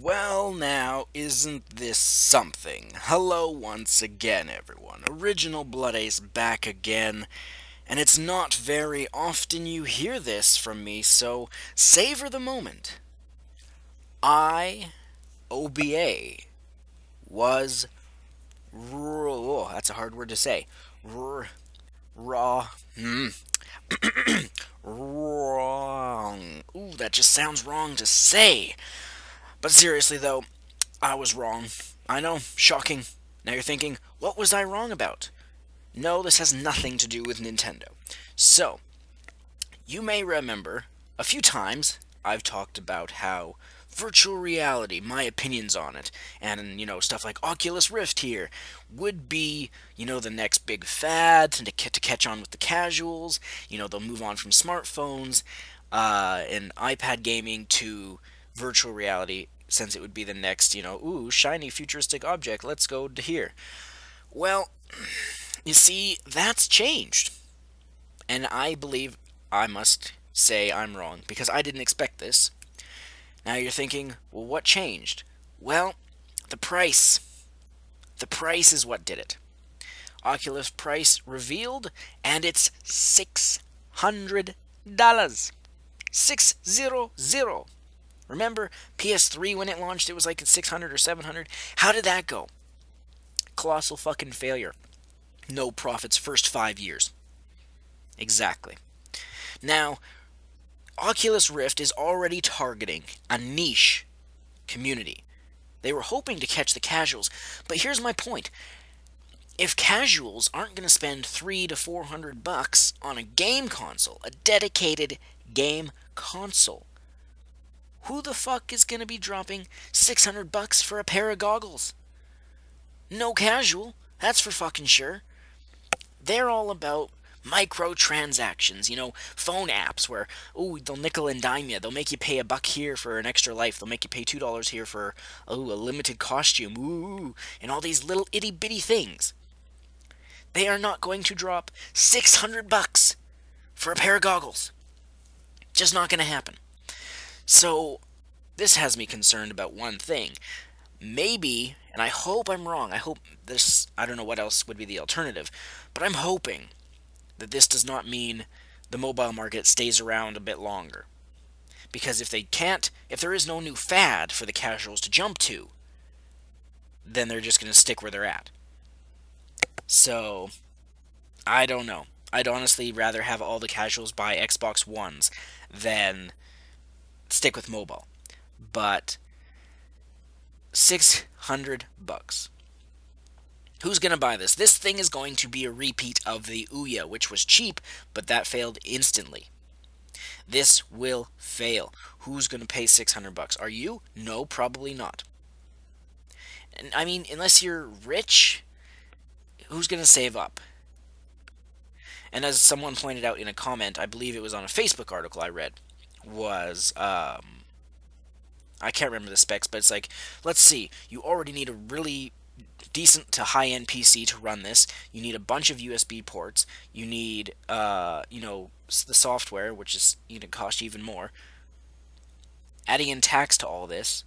Well, now, isn't this something? Hello once again, everyone. Original Blood Ace back again, and it's not very often you hear this from me, so savor the moment. OBA, was that's a hard word to say. R- raw, wrong. Ooh, that just sounds wrong to say. But seriously, though, I was wrong. I know, shocking. Now you're thinking, what was I wrong about? No, this has nothing to do with Nintendo. So, you may remember a few times I've talked about how virtual reality, my opinions on it, and, stuff like Oculus Rift here would be, the next big fad to catch on with the casuals. They'll move on from smartphones and iPad gaming to virtual reality, since it would be the next, ooh, shiny futuristic object, let's go to here. Well, you see, that's changed. And I believe I must say I'm wrong, because I didn't expect this. Now you're thinking, well, what changed? Well, the price. The price is what did it. Oculus price revealed, and it's $600. 600. Remember PS3 when it launched, it was like at 600 or 700? How did that go? Colossal fucking failure. No profits first 5 years. Exactly. Now, Oculus Rift is already targeting a niche community. They were hoping to catch the casuals, but here's my point. If casuals aren't going to spend 3 to 400 bucks on a game console, a dedicated game console, who the fuck is going to be dropping 600 bucks for a pair of goggles? No casual, that's for fucking sure. They're all about microtransactions, phone apps where, oh, they'll nickel and dime you. They'll make you pay $1 here for an extra life. They'll make you pay $2 here for, a limited costume. Ooh, and all these little itty bitty things. They are not going to drop 600 bucks for a pair of goggles. Just not going to happen. So, this has me concerned about one thing. Maybe, and I hope I'm wrong, I don't know what else would be the alternative, but I'm hoping that this does not mean the mobile market stays around a bit longer. Because if there is no new fad for the casuals to jump to, then they're just going to stick where they're at. So, I don't know. I'd honestly rather have all the casuals buy Xbox Ones than stick with mobile. But 600 bucks. Who's going to buy this? This thing is going to be a repeat of the Ouya, which was cheap, but that failed instantly. This will fail. Who's going to pay 600 bucks? Are you? No, probably not. And I mean, unless you're rich, who's going to save up? And as someone pointed out in a comment, I believe it was on a Facebook article I read, was I can't remember the specs, but it's like, let's see, you already need a really decent to high-end PC to run this. You need a bunch of USB ports. You need, the software, which is going to cost you even more. Adding in tax to all this,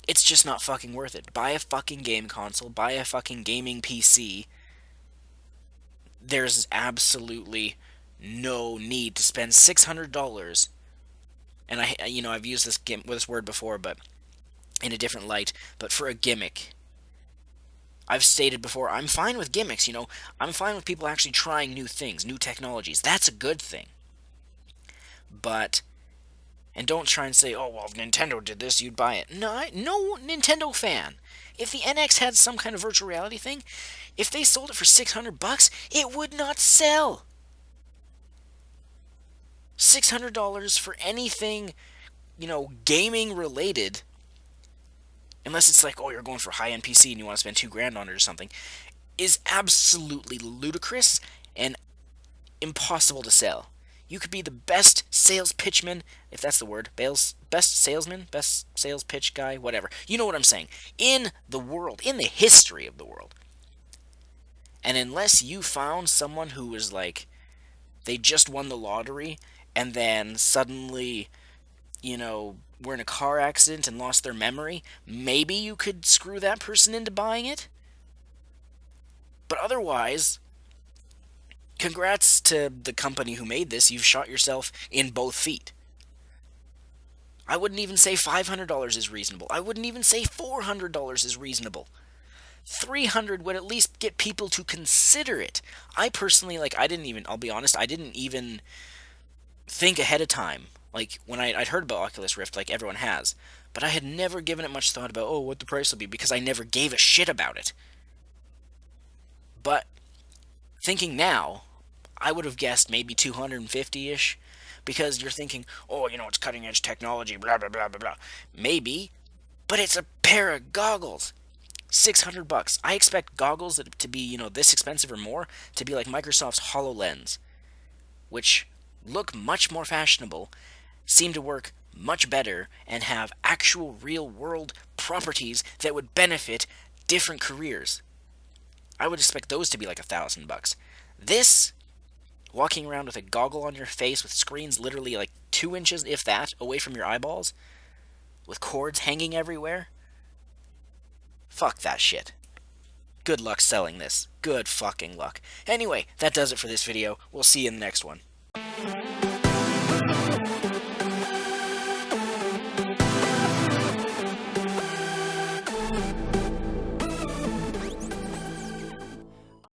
it's just not fucking worth it. Buy a fucking game console. Buy a fucking gaming PC. There's absolutely no need to spend $600. And I've used this word before, but in a different light. But for a gimmick, I've stated before, I'm fine with gimmicks, I'm fine with people actually trying new things, new technologies. That's a good thing. But, and don't try and say, oh, well, if Nintendo did this, you'd buy it. No Nintendo fan. If the NX had some kind of virtual reality thing, if they sold it for 600 bucks, it would not sell. $600 for anything, gaming related, unless it's like, oh, you're going for a high-end PC and you want to spend $2,000 on it or something, is absolutely ludicrous and impossible to sell. You could be the best sales pitchman, if that's the word, best salesman, best sales pitch guy, whatever. You know what I'm saying. In the world, in the history of the world. And unless you found someone who was like, they just won the lottery, and then suddenly, were in a car accident and lost their memory, maybe you could screw that person into buying it. But otherwise, congrats to the company who made this. You've shot yourself in both feet. I wouldn't even say $500 is reasonable. I wouldn't even say $400 is reasonable. 300 would at least get people to consider it. I personally, like, I'll be honest, I didn't even think ahead of time. Like, when I'd heard about Oculus Rift, like everyone has. But I had never given it much thought about, oh, what the price will be, because I never gave a shit about it. But thinking now, I would have guessed maybe 250-ish, because you're thinking, oh, it's cutting edge technology, blah, blah, blah, blah, blah. Maybe, but it's a pair of goggles. $600. I expect goggles to be, this expensive or more, to be like Microsoft's HoloLens, which look much more fashionable, seem to work much better, and have actual real world properties that would benefit different careers. I would expect those to be like $1,000. This, walking around with a goggle on your face with screens literally like 2 inches, if that, away from your eyeballs, with cords hanging everywhere, fuck that shit. Good luck selling this. Good fucking luck. Anyway, that does it for this video. We'll see you in the next one.